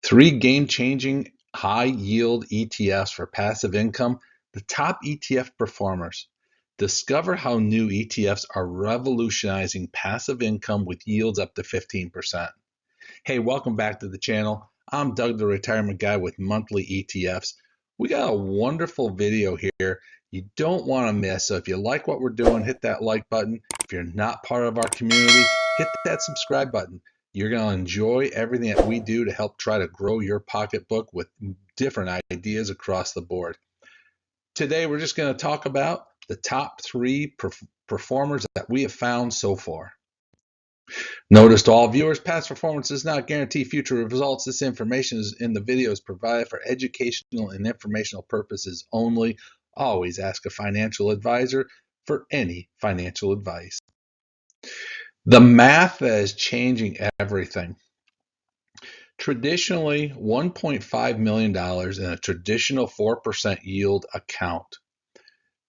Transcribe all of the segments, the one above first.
Three game-changing high-yield ETFs for passive income, the top ETF performers. Discover how new ETFs are revolutionizing passive income with yields up to 15%. Hey, welcome back to the channel. I'm Doug, the retirement guy with monthly ETFs. We got a wonderful video here you don't want to miss. So if you like what we're doing, hit that like button. If you're not part of our community, hit that subscribe button. You're going to enjoy everything that we do to help try to grow your pocketbook with different ideas across the board. Today, we're just going to talk about the top three performers that we have found so far. Notice to all viewers, past performance does not guarantee future results. This information in the video is provided for educational and informational purposes only. Always ask a financial advisor for any financial advice. The math is changing everything. Traditionally, $1.5 million in a traditional 4% yield account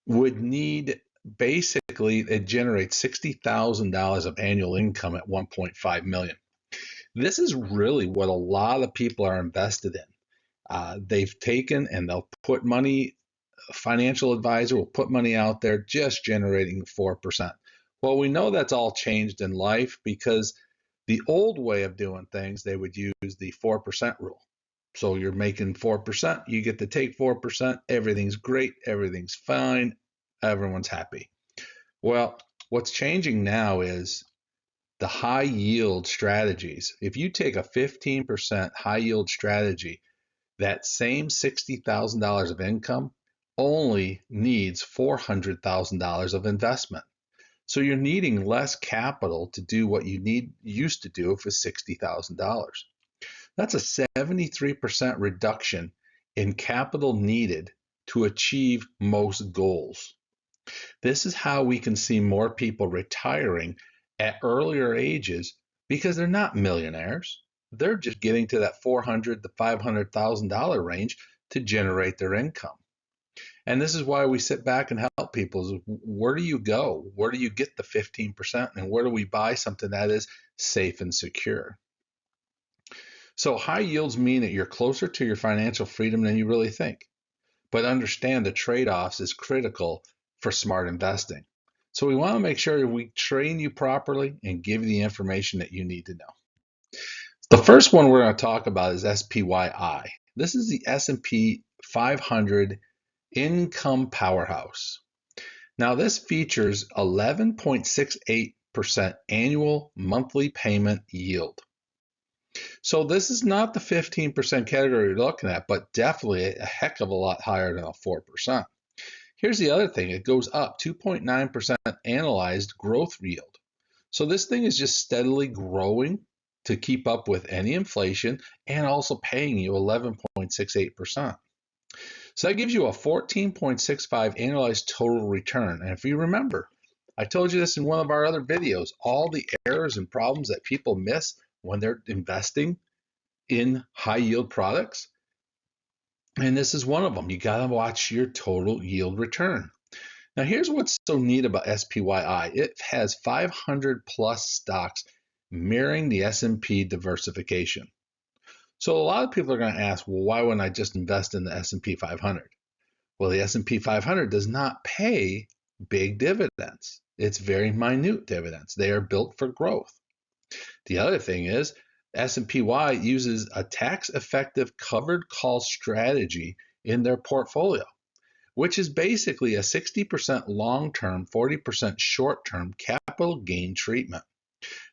would need, basically, it generates $60,000 of annual income at 1.5 million. This is really what a lot of people are invested in. They've taken and they'll put money, a financial advisor will put money out there just generating 4%. Well, we know that's all changed in life because the old way of doing things, they would use the 4% rule. So you're making 4%, you get to take 4%, everything's great, everything's fine, everyone's happy. Well, what's changing now is the high yield strategies. If you take a 15% high yield strategy, that same $60,000 of income only needs $400,000 of investment. So you're needing less capital to do what you used to do for $60,000. That's a 73% reduction in capital needed to achieve most goals. This is how we can see more people retiring at earlier ages because they're not millionaires. They're just getting to that $400,000 to $500,000 range to generate their income. And this is why we sit back and help people. Is where do you go? Where do you get the 15%? And where do we buy something that is safe and secure? So high yields mean that you're closer to your financial freedom than you really think. But understand the trade-offs is critical for smart investing. So we want to make sure we train you properly and give you the information that you need to know. The first one we're going to talk about is SPYI. This is the S&P 500 Income Powerhouse. Now this features 11.68% annual monthly payment yield. So this is not the 15% category you're looking at, but definitely a heck of a lot higher than a 4%. Here's the other thing, it goes up 2.9% analyzed growth yield. So this thing is just steadily growing to keep up with any inflation and also paying you 11.68%. So that gives you a 14.65 annualized total return. And if you remember, I told you this in one of our other videos, all the errors and problems that people miss when they're investing in high yield products. And this is one of them. You got to watch your total yield return. Now, here's what's so neat about SPYI. It has 500 plus stocks mirroring the S&P diversification. So a lot of people are going to ask, well, why wouldn't I just invest in the S&P 500? Well, the S&P 500 does not pay big dividends. It's very minute dividends. They are built for growth. The other thing is SPY uses a tax-effective covered call strategy in their portfolio, which is basically a 60% long-term, 40% short-term capital gain treatment.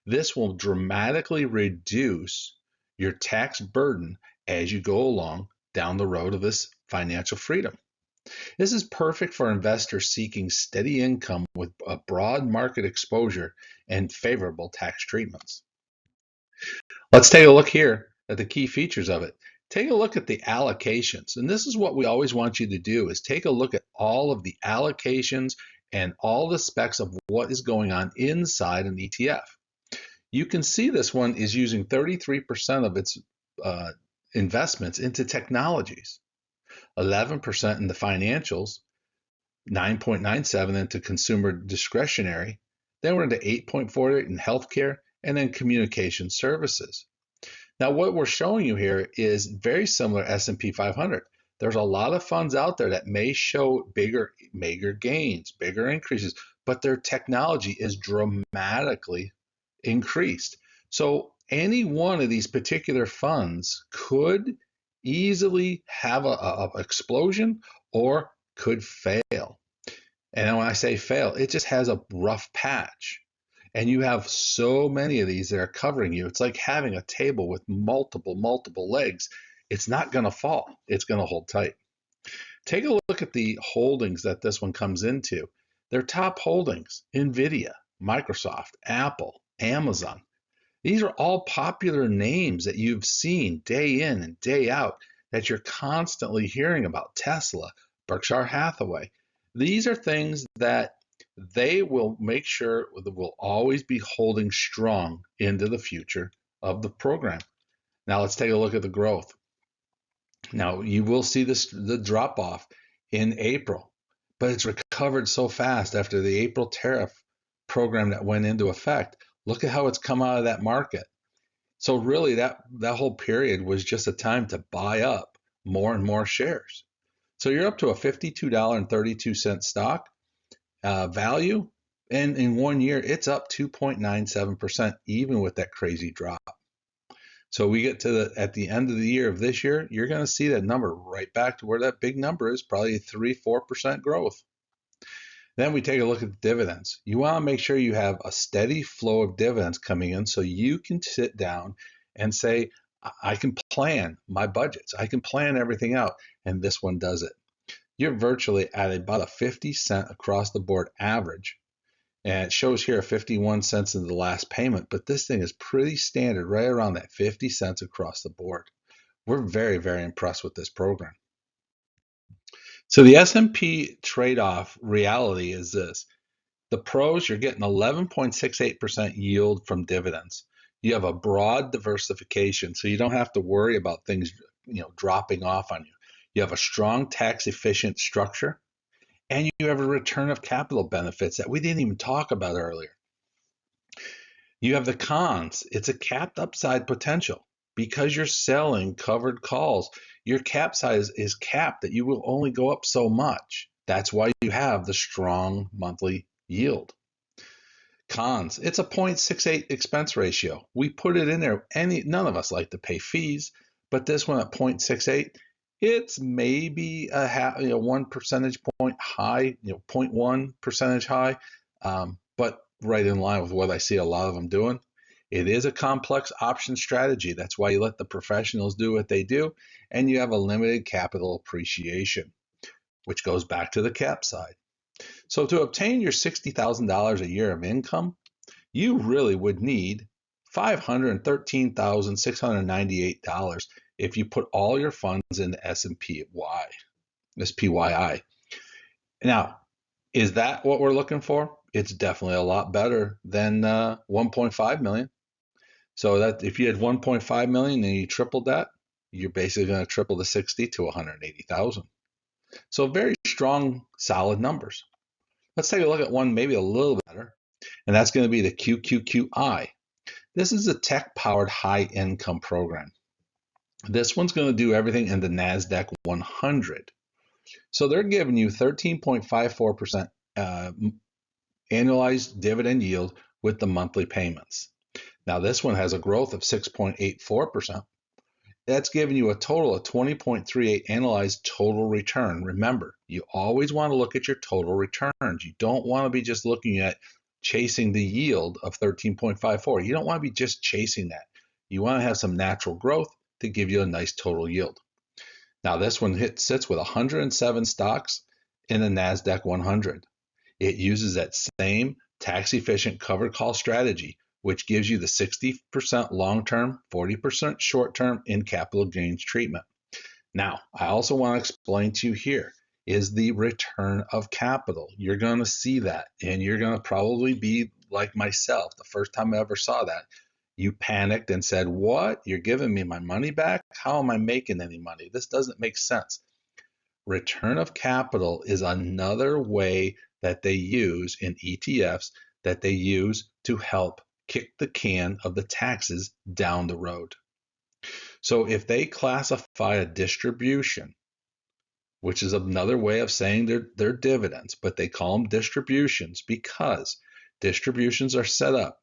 This will dramatically reduce your tax burden as you go along down the road of this financial freedom. This is perfect for investors seeking steady income with a broad market exposure and favorable tax treatments. Let's take a look here at the key features of it. Take a look at the allocations. And this is what we always want you to do, is take a look at all of the allocations and all the specs of what is going on inside an ETF. You can see this one is using 33% of its investments into technologies, 11% in the financials, 9.97 into consumer discretionary, then we're into 8.48 in healthcare, and then communication services. Now, what we're showing you here is very similar S&P 500. There's a lot of funds out there that may show bigger gains, bigger increases, but their technology is dramatically increased. So any one of these particular funds could easily have a explosion or could fail. And when I say fail, it just has a rough patch. And you have so many of these that are covering you. It's like having a table with multiple legs. It's not going to fall. It's going to hold tight. Take a look at the holdings that this one comes into. Their top holdings: Nvidia, Microsoft, Apple, Amazon. These are all popular names that you've seen day in and day out, that you're constantly hearing about. Tesla, Berkshire Hathaway. These are things that they will make sure that will always be holding strong into the future of the program. Now let's take a look at the growth. Now you will see the drop off in April, but it's recovered so fast after the April tariff program that went into effect. Look at how it's come out of that market. So really that whole period was just a time to buy up more and more shares. So you're up to a $52.32 stock value, and in 1 year it's up 2.97%, even with that crazy drop. So we get to at the end of the year of this year, you're going to see that number right back to where that big number is, probably 3-4% growth. Then we take a look at the dividends. You want to make sure you have a steady flow of dividends coming in so you can sit down and say, I can plan my budgets. I can plan everything out. And this one does it. You're virtually at about a 50-cent across the board average. And it shows here 51 cents in the last payment, but this thing is pretty standard, right around that 50 cents across the board. We're very, very impressed with this program. So the S&P trade-off reality is this. The pros, you're getting 11.68% yield from dividends. You have a broad diversification, so you don't have to worry about things, dropping off on you. You have a strong tax-efficient structure, and you have a return of capital benefits that we didn't even talk about earlier. You have the cons. It's a capped upside potential. Because you're selling covered calls, your cap size is capped, that you will only go up so much. That's why you have the strong monthly yield. Cons, it's a 0.68 expense ratio. We put it in there. None of us like to pay fees, but this one at 0.68, it's maybe a 1 percentage point high, 0.1 percentage high, but right in line with what I see a lot of them doing. It is a complex option strategy. That's why you let the professionals do what they do, and you have a limited capital appreciation, which goes back to the cap side. So to obtain your $60,000 a year of income, you really would need $513,698 if you put all your funds in the SPYI. Now, is that what we're looking for? It's definitely a lot better than 1.5 million. So that if you had 1.5 million and you tripled that, you're basically going to triple the 60 to 180,000. So very strong, solid numbers. Let's take a look at one maybe a little better, and that's going to be the QQQI. This is a tech-powered high-income program. This one's going to do everything in the NASDAQ 100. So they're giving you 13.54% annualized dividend yield with the monthly payments. Now this one has a growth of 6.84%. That's giving you a total of 20.38 analyzed total return. Remember, you always want to look at your total returns. You don't want to be just looking at chasing the yield of 13.54. You don't want to be just chasing that. You want to have some natural growth to give you a nice total yield. Now this one sits with 107 stocks in the NASDAQ 100. It uses that same tax-efficient covered call strategy, which gives you the 60% long-term, 40% short-term in capital gains treatment. Now, I also want to explain to you here is the return of capital. You're going to see that, and you're going to probably be like myself. The first time I ever saw that, you panicked and said, what? You're giving me my money back? How am I making any money? This doesn't make sense. Return of capital is another way that they use in ETFs that they use to help kick the can of the taxes down the road. So if they classify a distribution, which is another way of saying they're dividends, but they call them distributions because distributions are set up.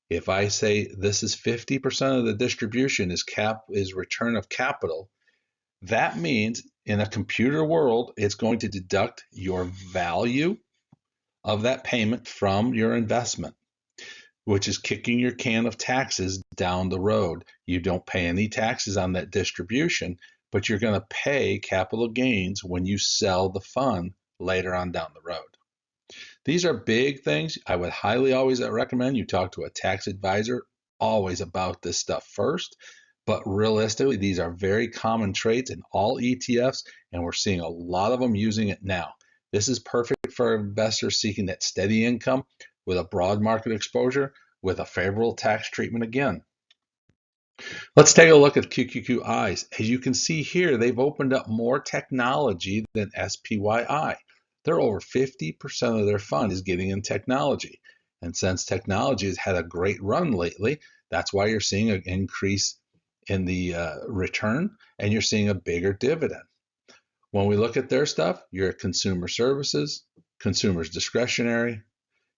If I say this is 50% of the distribution is return of capital, that means in a computer world, it's going to deduct your value of that payment from your investment, which is kicking your can of taxes down the road. You don't pay any taxes on that distribution, but you're going to pay capital gains when you sell the fund later on down the road. These are big things. I would highly always recommend you talk to a tax advisor always about this stuff first. But realistically, these are very common traits in all ETFs, and we're seeing a lot of them using it now. This is perfect for investors seeking that steady income with a broad market exposure with a favorable tax treatment again. Let's take a look at QQQIs. As you can see here, they've opened up more technology than SPYI. They're over 50% of their fund is getting in technology. And since technology has had a great run lately, that's why you're seeing an increase in the return and you're seeing a bigger dividend. When we look at their stuff, you're at consumer services, consumers discretionary,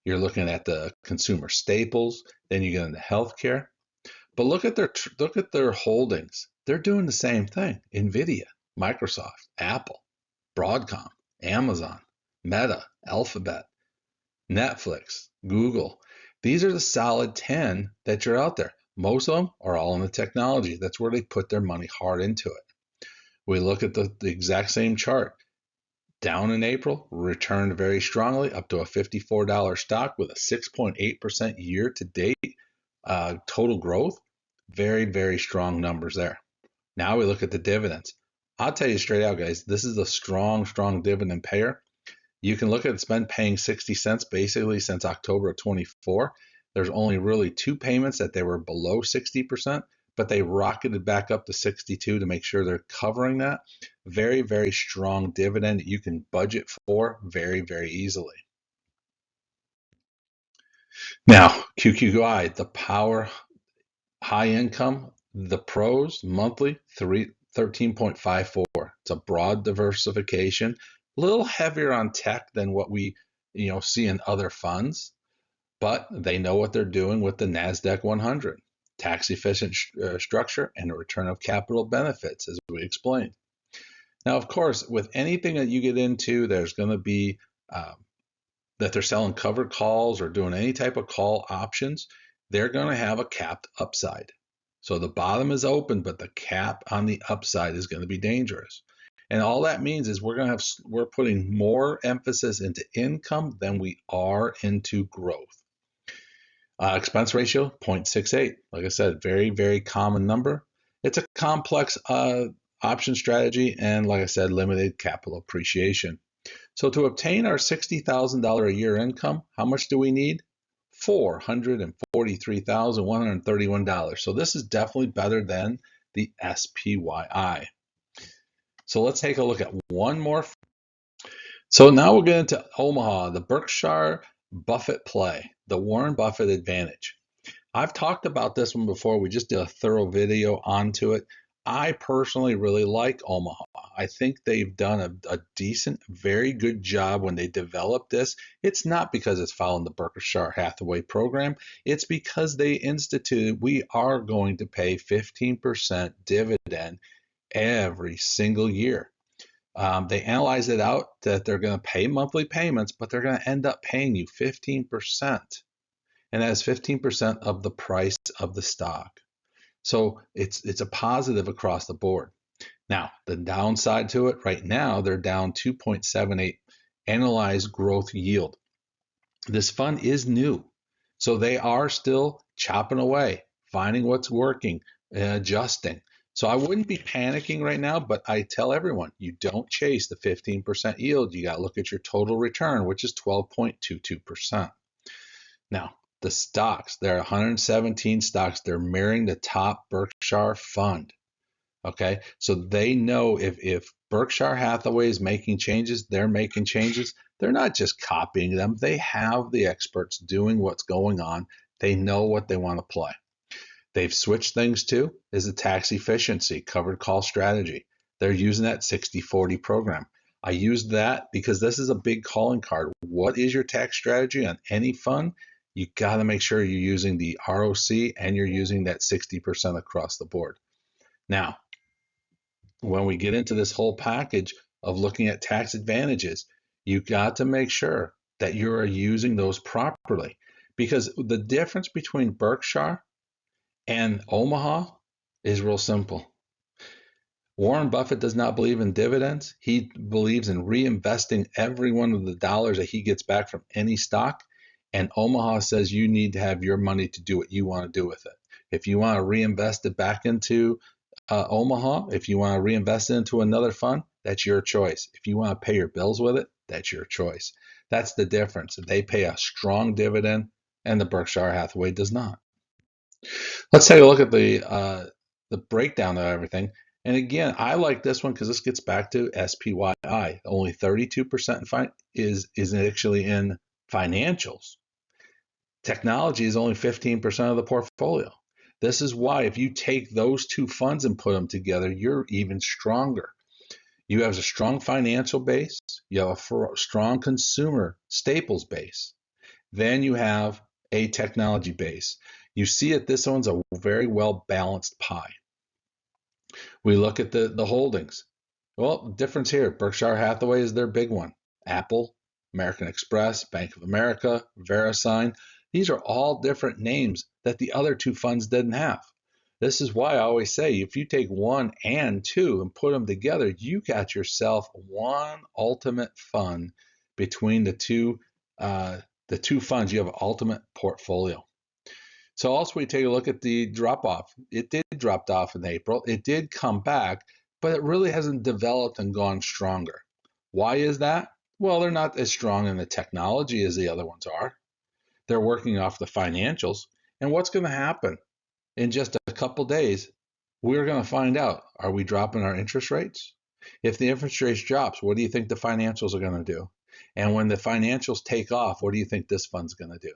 you're looking at the consumer staples, then you get into healthcare. But look at their holdings. They're doing the same thing. Nvidia, Microsoft, Apple, Broadcom, Amazon, Meta, Alphabet, Netflix, Google. These are the solid 10 that are out there. Most of them are all in the technology. That's where they put their money hard into it. We look at the exact same chart. Down in April, returned very strongly up to a $54 stock with a 6.8% year to date total growth. Very, very strong numbers there. Now we look at the dividends. I'll tell you straight out, guys, this is a strong, strong dividend payer. You can look at it's been paying 60 cents basically since October of 24. There's only really 2 payments that they were below 60%, but they rocketed back up to 62 to make sure they're covering that. Very, very strong dividend that you can budget for very, very easily. Now, QQI, the power high income, the pros monthly 13.54. It's a broad diversification, a little heavier on tech than what we see in other funds, but they know what they're doing with the NASDAQ 100. Tax efficient structure and a return of capital benefits, as we explained. Now, of course, with anything that you get into, there's going to be that they're selling covered calls or doing any type of call options. They're going to have a capped upside. So the bottom is open, but the cap on the upside is going to be dangerous. And all that means is we're putting more emphasis into income than we are into growth. Expense ratio 0.68. Like I said, very, very common number. It's a complex option strategy, and like I said, limited capital appreciation. So to obtain our $60,000 a year income, how much do we need? $443,131. So this is definitely better than the SPYI. So let's take a look at one more. So now we'll get into Omaha, the Berkshire Buffett play, the Warren Buffett advantage. I've talked about this one before. We just did a thorough video onto it. I personally really like Omaha. I think they've done a decent, very good job when they developed this. It's not because it's following the Berkshire Hathaway program. It's because they instituted, we are going to pay 15% dividend every single year. They analyze it out that they're going to pay monthly payments, but they're going to end up paying you 15%. And that is 15% of the price of the stock. So it's a positive across the board. Now, the downside to it right now, they're down 2.78 analyzed growth yield. This fund is new, so they are still chopping away, finding what's working, adjusting. So I wouldn't be panicking right now, but I tell everyone, you don't chase the 15% yield. You got to look at your total return, which is 12.22%. Now, the stocks, there are 117 stocks. They're mirroring the top Berkshire fund. Okay, so they know if Berkshire Hathaway is making changes, they're making changes. They're not just copying them. They have the experts doing what's going on. They know what they want to play. They've switched things to is a tax efficiency covered call strategy. They're using that 60/40 program. I use that because this is a big calling card. What is your tax strategy on any fund? You got to make sure you're using the ROC and you're using that 60% across the board. Now, when we get into this whole package of looking at tax advantages, you got to make sure that you are using those properly, because the difference between Berkshire and Omaha is real simple. Warren Buffett does not believe in dividends. He believes in reinvesting every one of the dollars that he gets back from any stock. And Omaha says you need to have your money to do what you want to do with it. If you want to reinvest it back into Omaha, if you want to reinvest it into another fund, that's your choice. If you want to pay your bills with it, that's your choice. That's the difference. They pay a strong dividend, and the Berkshire Hathaway does not. Let's take a look at the breakdown of everything. And again, I like this one because this gets back to SPYI. Only 32% is actually in financials. Technology is only 15% of the portfolio. This is why if you take those two funds and put them together, you're even stronger. You have a strong financial base. You have a strong consumer staples base. Then you have a technology base. You see it, this one's a very well balanced pie. We look at the holdings. Well, difference here. Berkshire Hathaway is their big one. Apple, American Express, Bank of America, VeriSign. These are all different names that the other two funds didn't have. This is why I always say if you take one and two and put them together, you got yourself one ultimate fund between the two funds. You have an ultimate portfolio. So also we take a look at the drop off. It did drop off in April. It did come back, but it really hasn't developed and gone stronger. Why is that? Well, they're not as strong in the technology as the other ones are. They're working off the financials. And what's going to happen? In just a couple days, we're going to find out, are we dropping our interest rates? If the interest rates drops, what do you think the financials are going to do? And when the financials take off, what do you think this fund's going to do?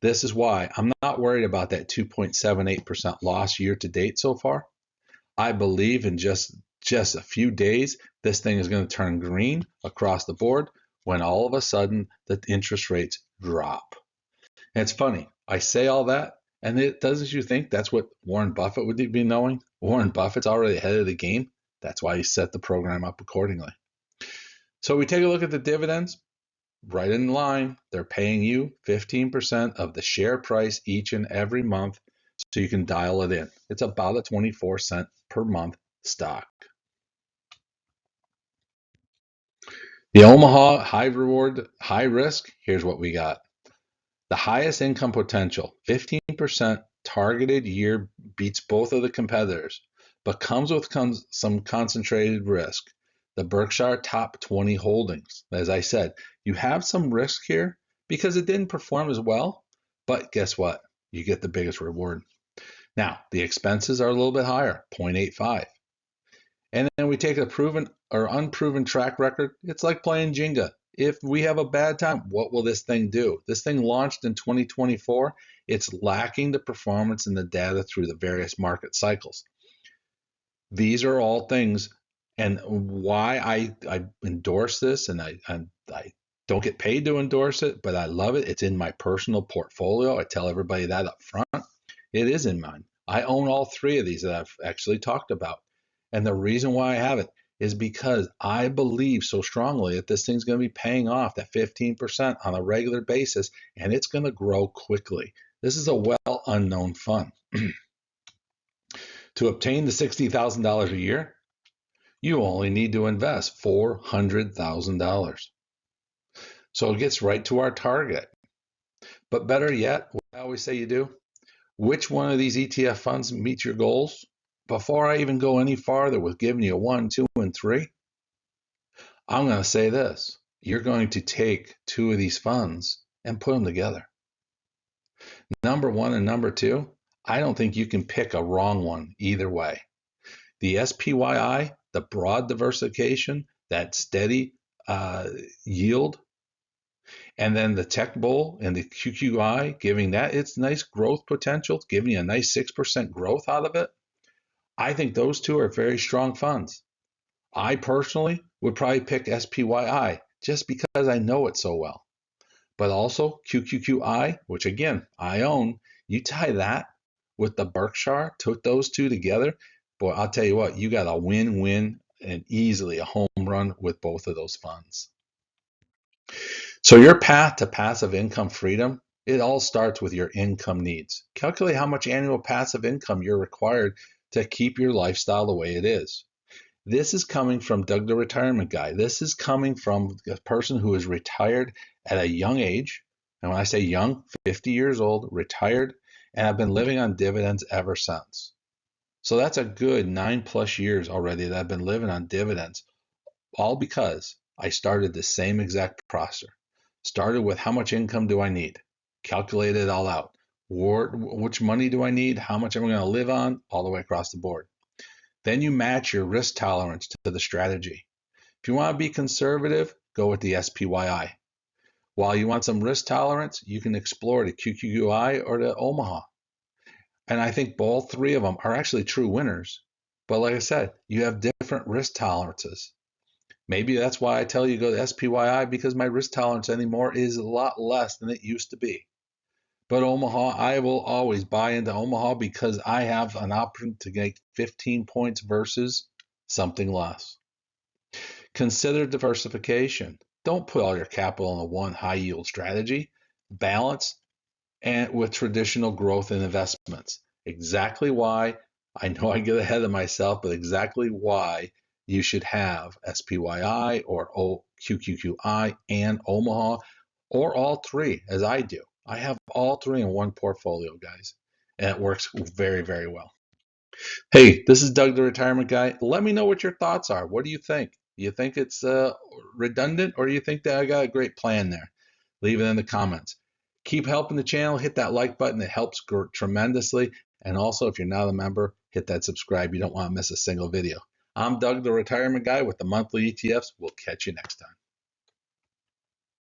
This is why I'm not worried about that 2.78% loss year to date so far. I believe in just a few days, this thing is going to turn green across the board when all of a sudden the interest rates drop. And it's funny, I say all that, and it doesn't you think that's what Warren Buffett would be knowing? Warren Buffett's already ahead of the game. That's why he set the program up accordingly. So we take a look at the dividends. Right in line, they're paying you 15% of the share price each and every month, so you can dial it in. It's about a 24-cent per month stock. The Omaha high reward, high risk, here's what we got. The highest income potential, 15% targeted year, beats both of the competitors, but comes with some concentrated risk. The Berkshire top 20 holdings. As I said, you have some risk here because it didn't perform as well, but guess what? You get the biggest reward. Now, the expenses are a little bit higher, 0.85. And then we take a proven or unproven track record. It's like playing Jenga. If we have a bad time, what will this thing do? This thing launched in 2024. It's lacking the performance and the data through the various market cycles. These are all things, and why I endorse this, and I don't get paid to endorse it, but I love it. It's in my personal portfolio. I tell everybody that up front. It is in mine. I own all three of these that I've actually talked about. And the reason why I have it is because I believe so strongly that this thing's going to be paying off that 15% on a regular basis, and it's going to grow quickly. This is a well unknown fund. To obtain the $60,000 a year, you only need to invest $400,000. So it gets right to our target. But better yet, what I always say you do, which one of these ETF funds meets your goals? Before I even go any farther with giving you 1, 2, and 3, I'm going to say this. You're going to take two of these funds and put them together. Number 1 and number 2, I don't think you can pick a wrong one either way. The SPYI, the broad diversification, that steady yield, And then the Tech Bull and the QQI, giving that its nice growth potential, giving you a nice 6% growth out of it. I think those two are very strong funds. I personally would probably pick SPYI just because I know it so well. But also QQQI, which again, I own, you tie that with the Berkshire, took those two together, boy, I'll tell you what, you got a win-win and easily a home run with both of those funds. So your path to passive income freedom, it all starts with your income needs. Calculate how much annual passive income you're required to keep your lifestyle the way it is. This is coming from Doug the Retirement Guy. This is coming from a person who is retired at a young age. And when I say young, 50 years old, retired, and I've been living on dividends ever since. So that's a good 9+ years already that I've been living on dividends, all because I started the same exact process. Started with how much income do I need? Calculated it all out. Which money do I need? How much am I going to live on? All the way across the board. Then you match your risk tolerance to the strategy. If you want to be conservative, go with the SPYI. While you want some risk tolerance, you can explore the QQI or the Omaha. And I think all three of them are actually true winners. But like I said, you have different risk tolerances. Maybe that's why I tell you go to SPYI, because my risk tolerance anymore is a lot less than it used to be. But Omaha, I will always buy into Omaha because I have an option to get 15 points versus something less. Consider diversification. Don't put all your capital in one high yield strategy. Balance and with traditional growth and investments. Exactly why I know I get ahead of myself, but exactly why you should have SPYI or QQQI and Omaha, or all three, as I do. I have all three in one portfolio, guys, and it works very, very well. Hey, this is Doug the Retirement Guy. Let me know what your thoughts are. What do you think? Do you think it's redundant, or do you think that I got a great plan there? Leave it in the comments. Keep helping the channel. Hit that like button. It helps tremendously. And also, if you're not a member, hit that subscribe. You don't want to miss a single video. I'm Doug the Retirement Guy with the monthly ETFs. We'll catch you next time.